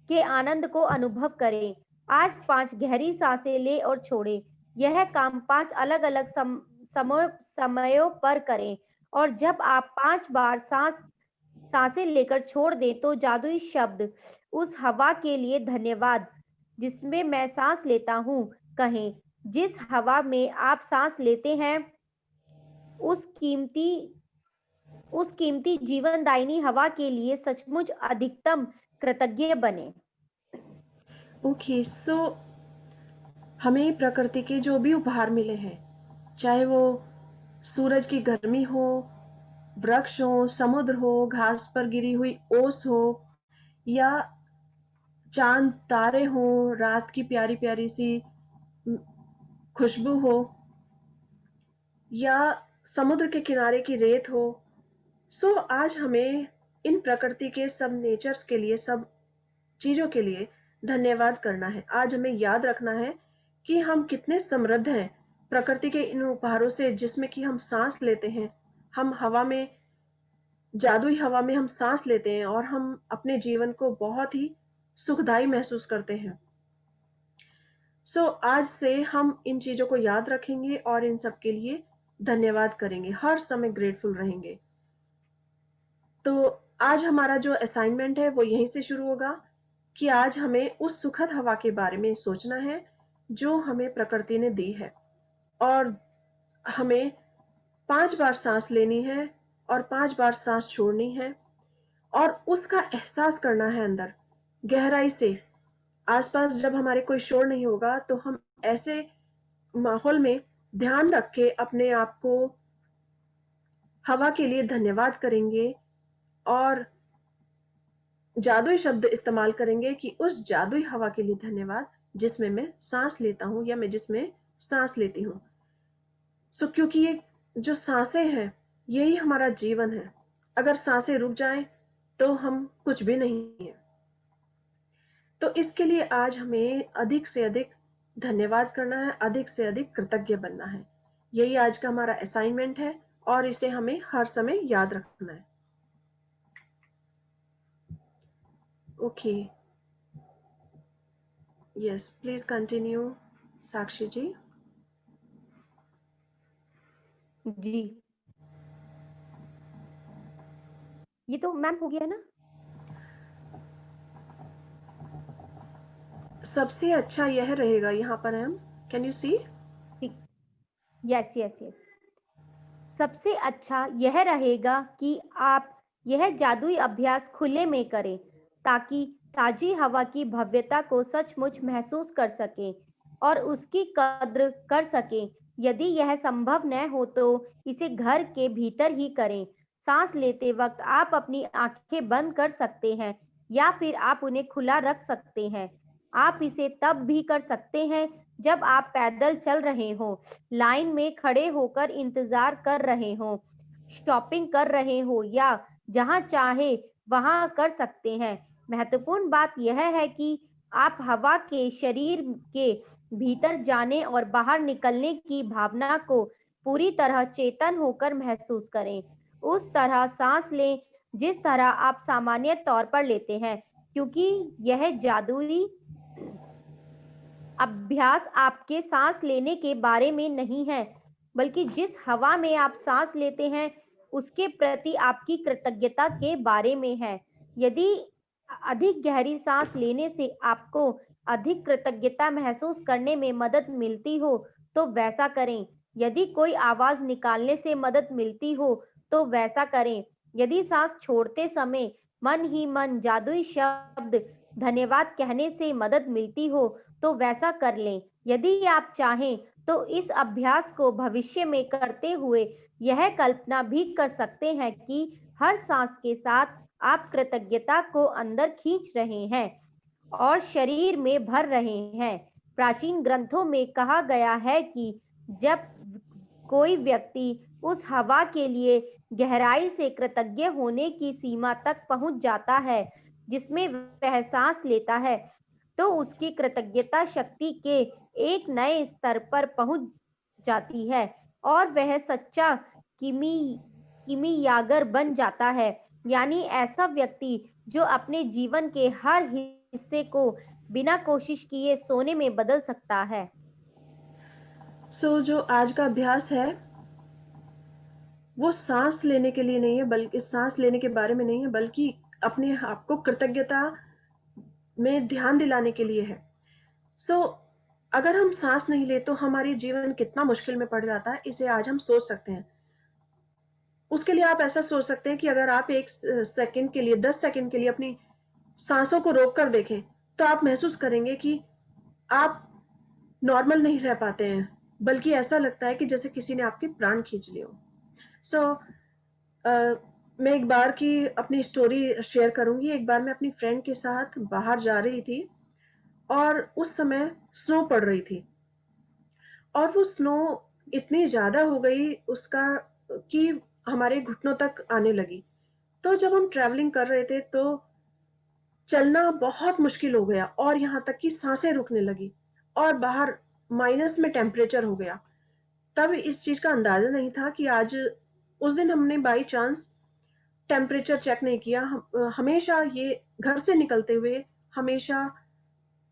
के आनंद को अनुभव करें। आज 5 गहरी सांसें लें और छोड़ें। यह काम 5 अलग-अलग समयों पर करें, और जब आप 5 बार सांसें लेकर छोड़ दें, तो जादुई शब्द उस हवा के लिए धन्यवाद जिसमें मैं सांस लेता हूँ कहें। जिस हवा में आप सांस लेते हैं, उस कीमती उस कीमती जीवनदायिनी हवा के लिए सचमुच अधिकतम कृतज्ञ बने। ओके, सो हमें प्रकृति के जो भी उपहार मिले हैं, चाहे वो सूरज की गर्मी हो, वृक्ष हो, समुद्र हो, घास पर गिरी हुई ओस हो, या चांद तारे हो, रात की प्यारी प्यारी सी खुशबू हो, या समुद्र के किनारे की रेत हो। सो आज हमें इन प्रकृति के सब नेचर्स के लिए, सब चीजों के लिए धन्यवाद करना है। आज हमें याद रखना है कि हम कितने समृद्ध हैं प्रकृति के इन उपहारों से, जिसमें कि हम सांस लेते हैं। हम हवा में, जादुई हवा में हम सांस लेते हैं, और हम अपने जीवन को बहुत ही सुखदायी महसूस करते हैं। सो आज से हम इन चीजों को याद रखेंगे और इन सब के लिए धन्यवाद करेंगे, हर समय ग्रेटफुल रहेंगे। तो आज हमारा जो असाइनमेंट है वो यहीं से शुरू होगा कि आज हमें उस सुखद हवा के बारे में सोचना है जो हमें प्रकृति ने दी है, और हमें 5 बार सांस लेनी है और 5 बार सांस छोड़नी है, और उसका एहसास करना है अंदर गहराई से। आसपास जब हमारे कोई शोर नहीं होगा, तो हम ऐसे माहौल में ध्यान रख के अपने आप को हवा के लिए धन्यवाद करेंगे, और जादुई शब्द इस्तेमाल करेंगे कि उस जादुई हवा के लिए धन्यवाद जिसमें मैं सांस लेता हूं, या मैं जिसमें सांस लेती हूँ। सो क्योंकि ये जो सांसें हैं, यही हमारा जीवन है। अगर सांसें रुक जाएं तो हम कुछ भी नहीं है। तो इसके लिए आज हमें अधिक से अधिक धन्यवाद करना है, अधिक से अधिक कृतज्ञ बनना है। यही आज का हमारा असाइनमेंट है, और इसे हमें हर समय याद रखना है। ओके, यस प्लीज कंटिन्यू साक्षी जी। जी, ये तो मैम हो गया ना। सबसे अच्छा यह रहेगा, यहाँ पर है हम, कैन यू सी? ठीक, यस यस यस। सबसे अच्छा यह रहेगा कि आप यह जादुई अभ्यास खुले में करें, ताकि ताजी हवा की भव्यता को सचमुच महसूस कर सकें और उसकी कद्र कर सकें। यदि यह संभव न हो तो इसे घर के भीतर ही करें। सांस लेते वक्त आप अपनी आंखें बंद कर सकते हैं या फिर आप उन्हें खुला रख सकते हैं। आप इसे तब भी कर सकते हैं जब आप पैदल चल रहे हों, लाइन में खड़े होकर इंतजार कर रहे हों, शॉपिंग कर रहे हो या जहां चाहे वहां कर सकते हैं। महत्वपूर्ण बात यह है कि आप हवा के शरीर के भीतर जाने और बाहर निकलने की भावना को पूरी तरह चेतन होकर महसूस करें। उस तरह सांस लें जिस तरह आप सामान्य तौर पर लेते हैं, क्योंकि यह जादुई अभ्यास आपके सांस लेने के बारे में नहीं है, बल्कि जिस हवा में आप सांस लेते हैं उसके प्रति आपकी कृतज्ञता के बारे में है। यदि अधिक गहरी सांस लेने से आपको अधिक कृतज्ञता महसूस करने में मदद मिलती हो तो वैसा करें। यदि कोई आवाज निकालने से मदद मिलती हो तो वैसा करें। यदि सांस छोड़ते समय मन ही मन जादुई शब्द धन्यवाद कहने से मदद मिलती हो तो वैसा कर लें। यदि आप चाहें तो इस अभ्यास को भविष्य में करते हुए यह कल्पना भी कर सकते हैं कि हर सांस के साथ आप कृतज्ञता को अंदर खींच रहे हैं और शरीर में भर रहे हैं। प्राचीन ग्रंथों में कहा गया है कि जब कोई व्यक्ति उस हवा के लिए गहराई से कृतज्ञ होने की सीमा तक पहुंच जाता है जिसमें वह सांस लेता है, तो उसकी कृतज्ञता शक्ति के एक नए स्तर पर पहुंच जाती है और वह सच्चा किमी किमियागर बन जाता है। यानी ऐसा व्यक्ति जो अपने जीवन के हर हिस्से को बिना कोशिश किए सोने में बदल सकता है। जो आज का अभ्यास है वो सांस लेने के लिए नहीं है, बल्कि सांस लेने के बारे में नहीं है, बल्कि अपने आप को कृतज्ञता में ध्यान दिलाने के लिए है। सो अगर हम सांस नहीं ले तो हमारी जीवन कितना मुश्किल में पड़ जाता है, इसे आज हम सोच सकते हैं। उसके लिए आप ऐसा सोच सकते हैं कि अगर आप 1 सेकंड के लिए, 10 सेकंड के लिए अपनी सांसों को रोक कर देखें, तो आप महसूस करेंगे कि आप नॉर्मल नहीं रह पाते हैं, बल्कि ऐसा लगता है कि जैसे किसी ने आपके प्राण खींच लिए हो। सो मैं एक बार की अपनी स्टोरी शेयर करूंगी। एक बार मैं अपनी फ्रेंड के साथ बाहर जा रही थी और उस समय स्नो पड़ रही थी और वो स्नो इतनी ज्यादा हो गई उसका कि हमारे घुटनों तक आने लगी। तो जब हम ट्रैवलिंग कर रहे थे तो चलना बहुत मुश्किल हो गया और यहाँ तक कि सांसें रुकने लगी और बाहर माइनस में टेम्परेचर हो गया। तब इस चीज का अंदाजा नहीं था कि आज, उस दिन हमने बाई चांस टेम्परेचर चेक नहीं किया। हमेशा ये घर से निकलते हुए हमेशा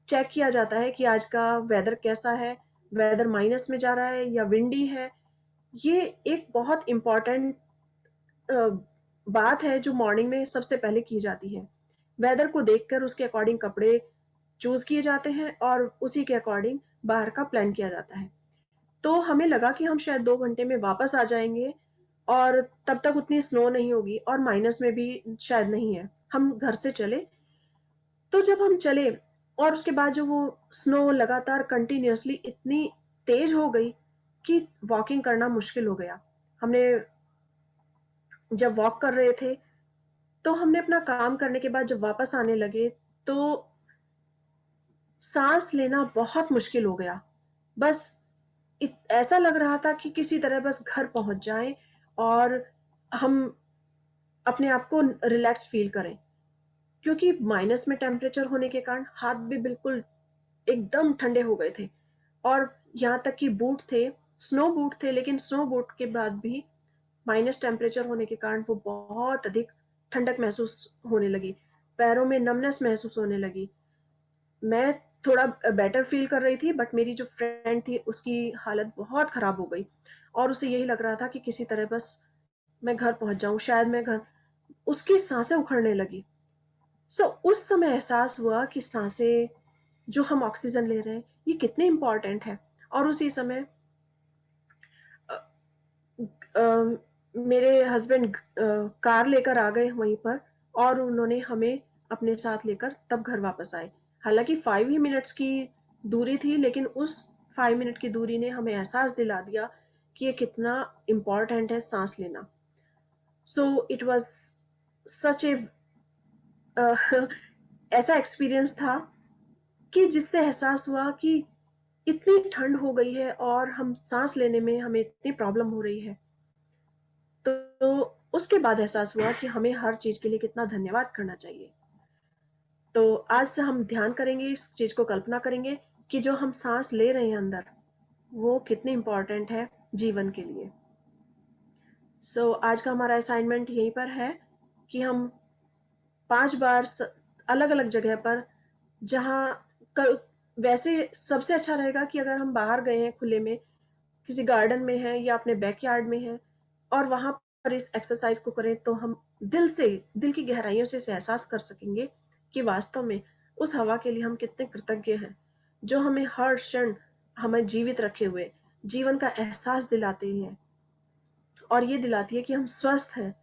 चेक किया जाता है कि आज का वेदर कैसा है, वेदर माइनस में जा रहा है या विंडी है। ये एक बहुत इम्पॉर्टेंट बात है जो मॉर्निंग में सबसे पहले की जाती है। वेदर को देखकर उसके अकॉर्डिंग कपड़े चूज किए जाते हैं और उसी के अकॉर्डिंग बाहर का प्लान किया जाता है। तो हमें लगा कि हम शायद 2 घंटे में वापस आ जाएंगे और तब तक उतनी स्नो नहीं होगी और माइनस में भी शायद नहीं है। हम घर से चले, तो जब हम चले और उसके बाद जो वो स्नो लगातार कंटिन्यूअसली इतनी तेज हो गई कि वॉकिंग करना मुश्किल हो गया। हमने जब वॉक कर रहे थे तो हमने अपना काम करने के बाद जब वापस आने लगे तो सांस लेना बहुत मुश्किल हो गया। बस ऐसा लग रहा था कि किसी तरह बस घर पहुंच जाएं और हम अपने आप को रिलैक्स फील करें, क्योंकि माइनस में टेम्परेचर होने के कारण हाथ भी बिल्कुल एकदम ठंडे हो गए थे और यहाँ तक कि बूट थे, स्नो बूट थे, लेकिन स्नो बूट के बाद भी माइनस टेम्परेचर होने के कारण वो बहुत अधिक ठंडक महसूस होने लगी, पैरों में नमनेस महसूस होने लगी। मैं थोड़ा बेटर फील कर रही थी, बट मेरी जो फ्रेंड थी उसकी हालत बहुत खराब हो गई और उसे यही लग रहा था कि किसी तरह बस मैं घर पहुंच जाऊं, शायद मैं घर। उसकी सांसें उखड़ने लगी। उस समय एहसास हुआ कि सांसें जो हम ऑक्सीजन ले रहे हैं, ये कितने इम्पोर्टेंट है। और उसी समय मेरे हस्बैंड कार लेकर आ गए वहीं पर, और उन्होंने हमें अपने साथ लेकर तब घर वापस आए। हालांकि 5 ही मिनट्स की दूरी थी, लेकिन उस 5 मिनट की दूरी ने हमें एहसास दिला दिया कि ये कितना इम्पॉर्टेंट है सांस लेना। सो इट वॉज सच ए ऐसा एक्सपीरियंस था कि जिससे एहसास हुआ कि इतनी ठंड हो गई है और हम सांस लेने में हमें इतनी प्रॉब्लम हो रही है। तो उसके बाद एहसास हुआ कि हमें हर चीज के लिए कितना धन्यवाद करना चाहिए। तो आज से हम ध्यान करेंगे, इस चीज को कल्पना करेंगे कि जो हम सांस ले रहे हैं अंदर, वो कितनी इंपॉर्टेंट है जीवन के लिए। आज का हमारा असाइनमेंट यहीं पर है कि हम 5 बार अलग अलग जगह पर, जहाँ वैसे सबसे अच्छा रहेगा कि अगर हम बाहर गए हैं खुले में, किसी गार्डन में है या अपने बैकयार्ड में है, और वहां पर इस एक्सरसाइज को करें, तो हम दिल की गहराइयों से इसे एहसास कर सकेंगे कि वास्तव में उस हवा के लिए हम कितने कृतज्ञ हैं, जो हमें हर क्षण हमें जीवित रखे हुए जीवन का एहसास दिलाते हैं, और ये दिलाती है कि हम स्वस्थ हैं।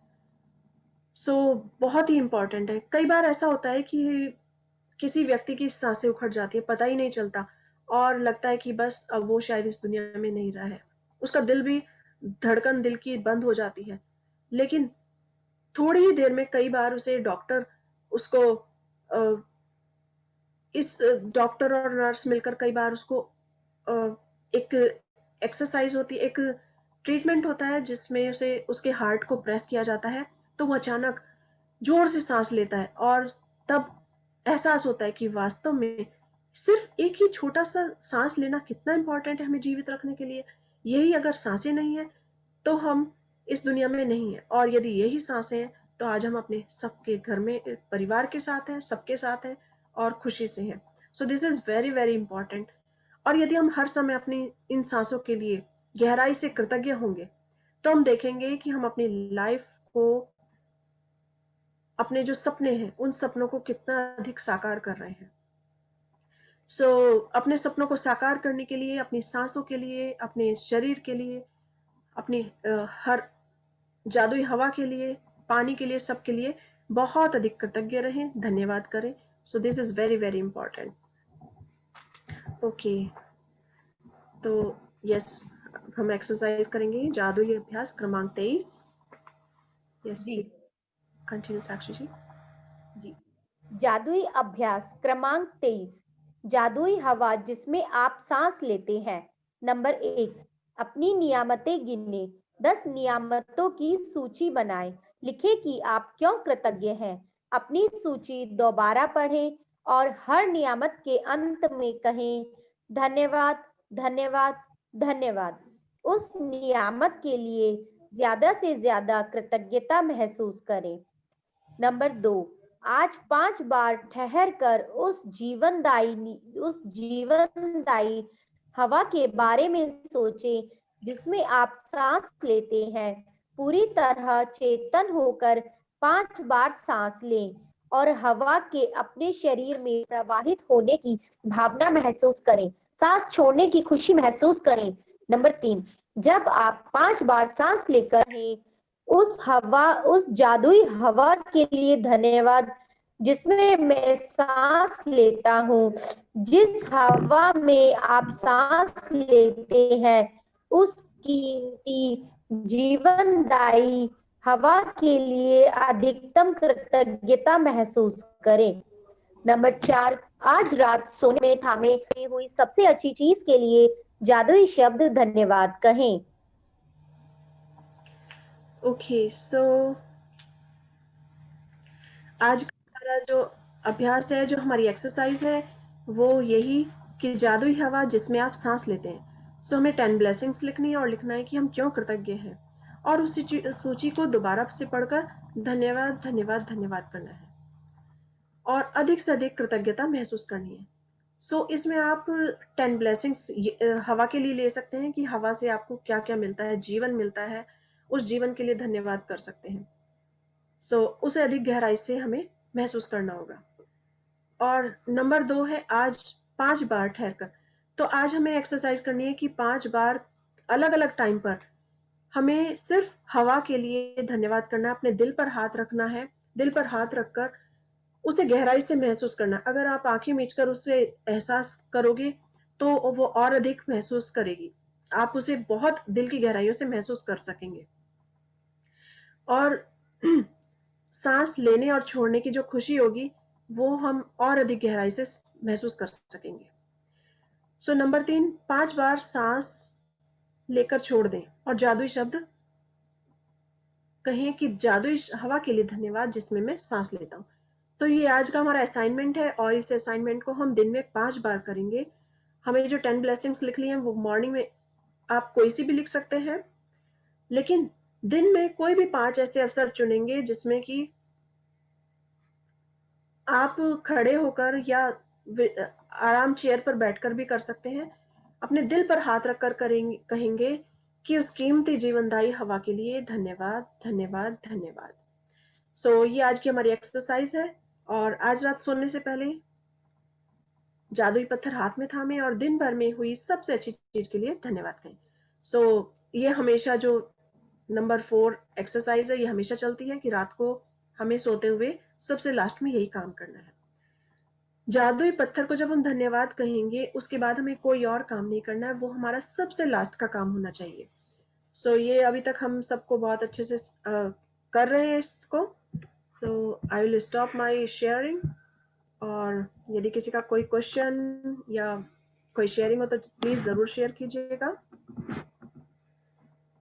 बहुत ही इम्पोर्टेंट है। कई बार ऐसा होता है कि किसी व्यक्ति की सांसें उखड़ जाती है, पता ही नहीं चलता, और लगता है कि बस अब वो शायद इस दुनिया में नहीं रहा है। उसका दिल भी, धड़कन दिल की बंद हो जाती है। लेकिन थोड़ी ही देर में कई बार उसे डॉक्टर उसको अ, इस डॉक्टर और नर्स मिलकर कई बार उसको एक एक्सरसाइज होती है, एक ट्रीटमेंट होता है जिसमें उसे उसके हार्ट को प्रेस किया जाता है, तो वो अचानक जोर से सांस लेता है, और तब एहसास होता है कि वास्तव में सिर्फ एक ही छोटा सा सांस लेना कितना इंपॉर्टेंट है हमें जीवित रखने के लिए। यही अगर सांसें नहीं है, तो हम इस दुनिया में नहीं है, और यदि यही सांसें हैं, तो आज हम अपने सबके घर में परिवार के साथ हैं, सबके साथ हैं, और खुशी से हैं। This is very very important. और यदि हम हर समय अपनी इन सांसों के लिए गहराई से कृतज्ञ होंगे, तो हम देखेंगे कि हम अपनी लाइफ को, अपने जो सपने हैं, उन सपनों को कितना अधिक साकार कर रहे हैं। अपने सपनों को साकार करने के लिए, अपनी सांसों के लिए, अपने शरीर के लिए, अपनी हर जादुई हवा के लिए, पानी के लिए, सबके लिए बहुत अधिक कृतज्ञ रहें, धन्यवाद करें। This is very very important. Okay, तो यस, हम एक्सरसाइज करेंगे जादुई अभ्यास क्रमांक 23। यस जी प्लीज कंटिन्यू साक्षी जी। जी। जादुई अभ्यास क्रमांक 23, जादुई हवा जिसमें आप सांस लेते हैं। नंबर 1, अपनी नियामतें गिने। 10 नियामतों की सूची बनाएं। लिखें कि आप क्यों कृतज्ञ हैं। अपनी सूची दोबारा पढ़ें और हर नियामत के अंत में कहें धन्यवाद, धन्यवाद, धन्यवाद। उस नियामत के लिए ज्यादा से ज्यादा कृतज्ञता महसूस करें। नंबर 2, आज 5 बार ठहर कर उस जीवनदायी हवा के बारे में सोचें जिसमें आप सांस लेते हैं। पूरी तरह चेतन होकर 5 बार सांस लें और हवा के अपने शरीर में प्रवाहित होने की भावना महसूस करें। सांस छोड़ने की खुशी महसूस करें। नंबर 3, जब आप 5 बार सांस लेकर हैं, उस जादुई हवा के लिए धन्यवाद जिसमें मैं सांस लेता हूँ। जिस हवा में आप सांस लेते हैं, उस कीमती जीवनदायी हवा के लिए अधिकतम कृतज्ञता महसूस करें। नंबर 4, आज रात सोने में थामे हुई सबसे अच्छी चीज के लिए जादुई शब्द धन्यवाद कहें। ओके, आज का हमारा जो अभ्यास है, जो हमारी एक्सरसाइज है, वो यही कि जादुई हवा जिसमें आप सांस लेते हैं। हमें 10 ब्लेसिंग्स लिखनी है, और लिखना है कि हम क्यों कृतज्ञ हैं, और उस सूची को दोबारा से पढ़कर धन्यवाद, धन्यवाद, धन्यवाद करना है, और अधिक से अधिक कृतज्ञता महसूस करनी है। इसमें आप 10 ब्लेसिंग्स हवा के लिए ले सकते हैं कि हवा से आपको क्या क्या मिलता है, जीवन मिलता है, उस जीवन के लिए धन्यवाद कर सकते हैं। उसे अधिक गहराई से हमें महसूस करना होगा। और नंबर 2 है, आज 5 बार ठहरकर। तो आज हमें एक्सरसाइज करनी है कि 5 बार अलग-अलग टाइम पर हमें सिर्फ हवा के लिए धन्यवाद करना है, अपने दिल पर हाथ रखना है, दिल पर हाथ रखकर उसे गहराई से महसूस करना। अगर आप आँखें मीचकर उससे एहसास करोगे, तो वो और अधिक महसूस करेगी। आप उसे बहुत दिल की गहराइयों से महसूस कर सकेंगे। और सांस लेने और छोड़ने की जो खुशी होगी, वो हम और अधिक गहराई से महसूस कर सकेंगे। सो नंबर 3, 5 बार सांस लेकर छोड़ दें और जादुई शब्द कहें कि जादुई हवा के लिए धन्यवाद जिसमें मैं सांस लेता हूँ। तो ये आज का हमारा असाइनमेंट है और इस असाइनमेंट को हम दिन में 5 बार करेंगे। हमें जो 10 ब्लेसिंग्स लिख ली हैं वो मॉर्निंग में आप कोई सी भी लिख सकते हैं, लेकिन दिन में कोई भी 5 ऐसे अवसर चुनेंगे जिसमें कि आप खड़े होकर या आराम चेयर पर बैठकर भी कर सकते हैं। अपने दिल पर हाथ रखकर कहेंगे कि उस कीमती जीवनदायी हवा के लिए धन्यवाद, धन्यवाद, धन्यवाद। सो ये आज की हमारी एक्सरसाइज है और आज रात सोने से पहले जादुई पत्थर हाथ में थामे और दिन भर में हुई सबसे अच्छी चीज के लिए धन्यवाद कहें। सो ये हमेशा जो नंबर 4 एक्सरसाइज है, ये हमेशा चलती है कि रात को हमें सोते हुए सबसे लास्ट में यही काम करना है। जादुई पत्थर को जब हम धन्यवाद कहेंगे, उसके बाद हमें कोई और काम नहीं करना है, वो हमारा सबसे लास्ट का काम होना चाहिए। सो ये अभी तक हम सबको बहुत अच्छे से कर रहे हैं इसको। तो I will stop my sharing और यदि किसी का कोई क्वेश्चन या कोई शेयरिंग हो तो प्लीज़ ज़रूर शेयर कीजिएगा।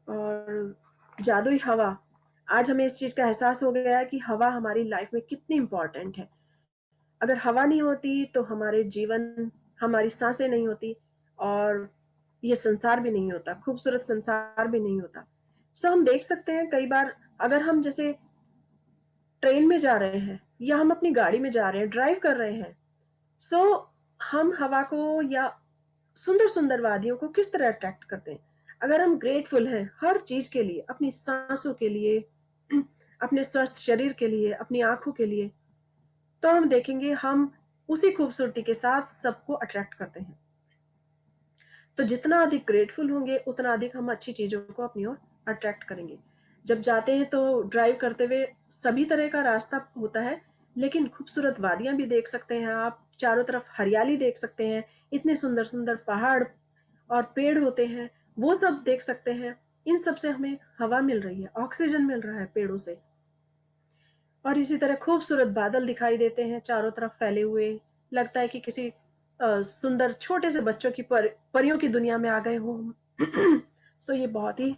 और जादुई हवा, आज हमें इस चीज़ का एहसास हो गया है कि हवा हमारी लाइफ में कितनी इम्पॉर्टेंट है। अगर हवा नहीं होती तो हमारे जीवन, हमारी सांसें नहीं होती और ये संसार भी नहीं होता, खूबसूरत संसार भी नहीं होता। सो हम देख सकते हैं कई बार अगर हम जैसे ट्रेन में जा रहे हैं या हम अपनी गाड़ी में जा रहे हैं, ड्राइव कर रहे हैं, सो हम हवा को या सुंदर सुंदर वादियों को किस तरह अट्रैक्ट करते हैं। अगर हम ग्रेटफुल हैं हर चीज के लिए, अपनी सांसों के लिए, अपने स्वस्थ शरीर के लिए, अपनी आंखों के लिए, तो हम देखेंगे हम उसी खूबसूरती के साथ सबको अट्रैक्ट करते हैं। तो जितना अधिक ग्रेटफुल होंगे उतना अधिक हम अच्छी चीजों को अपनी ओर अट्रैक्ट करेंगे। जब जाते हैं तो ड्राइव करते हुए सभी तरह का रास्ता होता है, लेकिन खूबसूरत वादियां भी देख सकते हैं आप, चारों तरफ हरियाली देख सकते हैं, इतने सुंदर सुंदर पहाड़ और पेड़ होते हैं, वो सब देख सकते हैं। इन सब से हमें हवा मिल रही है, ऑक्सीजन मिल रहा है पेड़ों से। और इसी तरह खूबसूरत बादल दिखाई देते हैं चारों तरफ फैले हुए, लगता है कि किसी सुंदर छोटे से बच्चों की परियों की दुनिया में आ गए हों। सो ये बहुत ही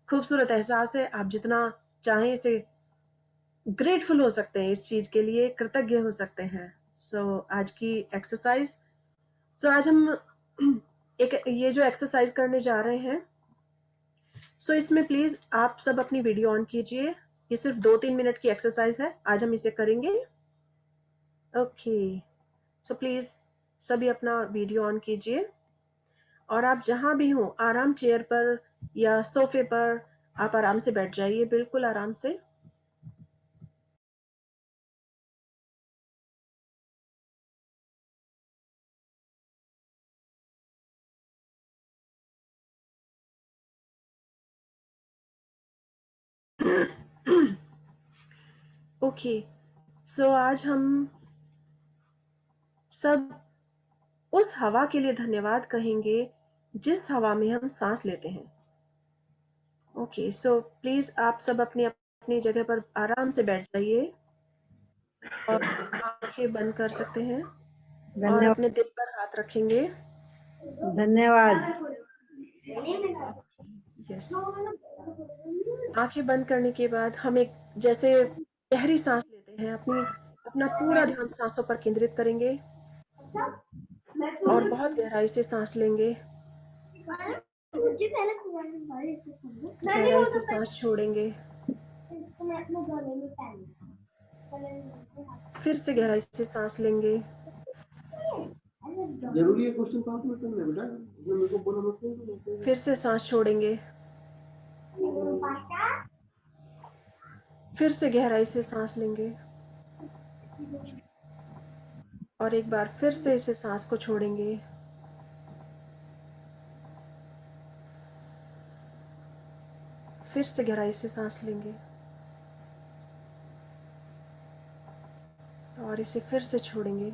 खूबसूरत एहसास है। आप जितना चाहें इसे ग्रेटफुल हो सकते हैं, इस चीज के लिए कृतज्ञ हो सकते हैं। सो आज की एक्सरसाइज, सो आज हम एक ये जो एक्सरसाइज करने जा रहे हैं, सो इसमें प्लीज आप सब अपनी वीडियो ऑन कीजिए। ये सिर्फ 2-3 मिनट की एक्सरसाइज है, आज हम इसे करेंगे। ओके, सो प्लीज सभी अपना वीडियो ऑन कीजिए और आप जहां भी हो आराम चेयर पर या सोफे पर आप आराम से बैठ जाइए, बिल्कुल आराम से। ओके, सो आज हम सब उस हवा के लिए धन्यवाद कहेंगे जिस हवा में हम सांस लेते हैं। ओके, सो प्लीज आप सब अपनी अपनी जगह पर आराम से बैठ जाइए और आंखें बंद कर सकते हैं और धन्यवाद। अपने दिल पर हाथ रखेंगे। धन्यवाद। यस, आंखें बंद करने के बाद हम एक जैसे गहरी सांस लेते हैं, अपना पूरा ध्यान सांसों पर केंद्रित करेंगे और बहुत गहराई से सांस लेंगे, गहराई से सांस छोड़ेंगे, फिर से गहराई से सांस लेंगे, जरूरी है क्वेश्चन का आंसर करना बेटा, जो मेरे को बोला मत। फिर से सांस छोड़ेंगे, फिर से गहराई से सांस लेंगे, और एक बार फिर से इसे सांस को छोड़ेंगे। फिर से गहराई से सांस लेंगे और इसे फिर से छोड़ेंगे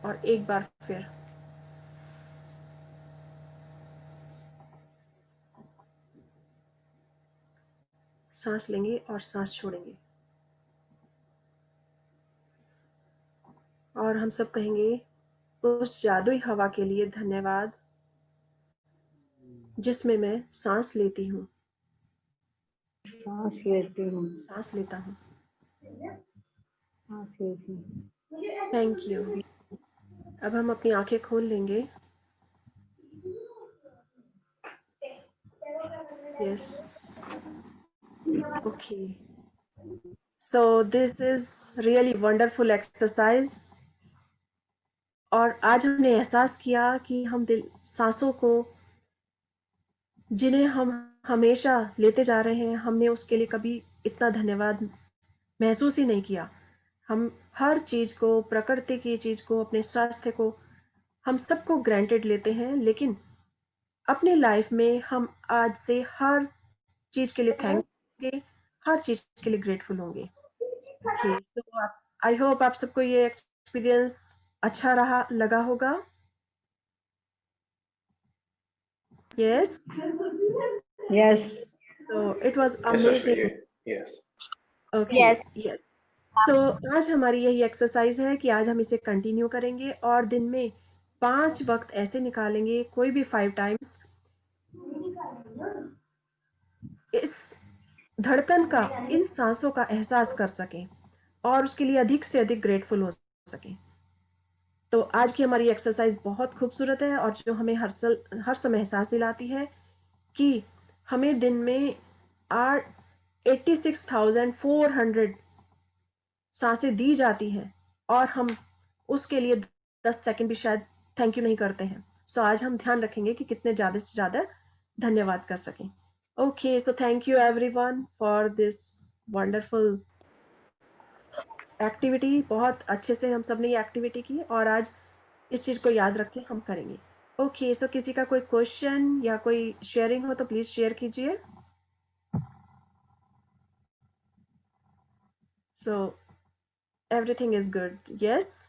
और एक बार फिर। सांस लेंगे और सांस छोड़ेंगे और हम सब कहेंगे उस जादुई हवा के लिए धन्यवाद जिसमें मैं सांस लेती हूँ, सांस लेती हूँ, सांस लेता हूँ। सांस लेती हूँ। Thank you. अब हम अपनी आंखें खोल लेंगे। Yes, okay. So this is really wonderful exercise. और आज हमने एहसास किया कि हम दिल सांसों को जिन्हें हम हमेशा लेते जा रहे हैं, हमने उसके लिए कभी इतना धन्यवाद महसूस ही नहीं किया। हम हर चीज़ को, प्रकृति की चीज़ को, अपने स्वास्थ्य को, हम सबको ग्रांटेड लेते हैं, लेकिन अपने लाइफ में हम आज से हर चीज़ के लिए थैंक होंगे, हर चीज़ के लिए ग्रेटफुल होंगे। ओके, तो आई होप आप सबको ये एक्सपीरियंस अच्छा लगा होगा। यस, यस, तो it was Yes, Ashmi. Amazing. Yes. Okay, yes yes. So आज हमारी यही एक्सरसाइज है कि आज हम इसे कंटिन्यू करेंगे और दिन में 5 वक्त ऐसे निकालेंगे, कोई भी 5 टाइम्स, इस धड़कन का, इन सांसों का एहसास कर सकें और उसके लिए अधिक से अधिक ग्रेटफुल हो सकें। तो आज की हमारी एक्सरसाइज बहुत खूबसूरत है और जो हमें हर समय एहसास दिलाती है कि हमें दिन में 86,400 सांसें दी जाती हैं और हम उसके लिए 10 सेकंड भी शायद थैंक यू नहीं करते हैं। सो आज हम ध्यान रखेंगे कि कितने ज़्यादा से ज़्यादा धन्यवाद कर सकें। Okay, so thank you everyone for this wonderful activity. बहुत अच्छे से हम सब ने ये एक्टिविटी की और आज इस चीज़ को याद रख के हम करेंगे। ओके, सो किसी का कोई क्वेश्चन या कोई शेयरिंग हो तो प्लीज़ शेयर कीजिए। So everything is good, yes?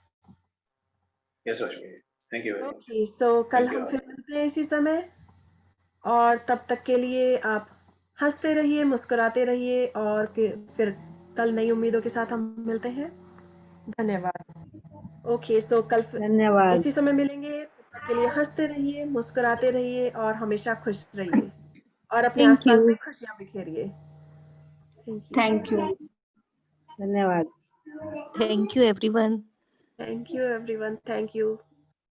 Yes, Ashmi. Thank you very much. Okay, so कल Thank you हम all. फिर मिलते हैं इसी समय और तब तक के लिए आप हंसते रहिए, मुस्कुराते रहिए और फिर कल नई उम्मीदों के साथ हम मिलते हैं। धन्यवाद। ओके, सो कल धन्यवाद। इसी समय मिलेंगे। तब तक के लिए हंसते रहिए, मुस्कुराते रहिए और हमेशा खुश रहिए और अपने थैंक आसपास में यू खुशियां बिखेरिए। Thank you. थैंक यू धन्यवाद। Thank you everyone thank you everyone. Thank you.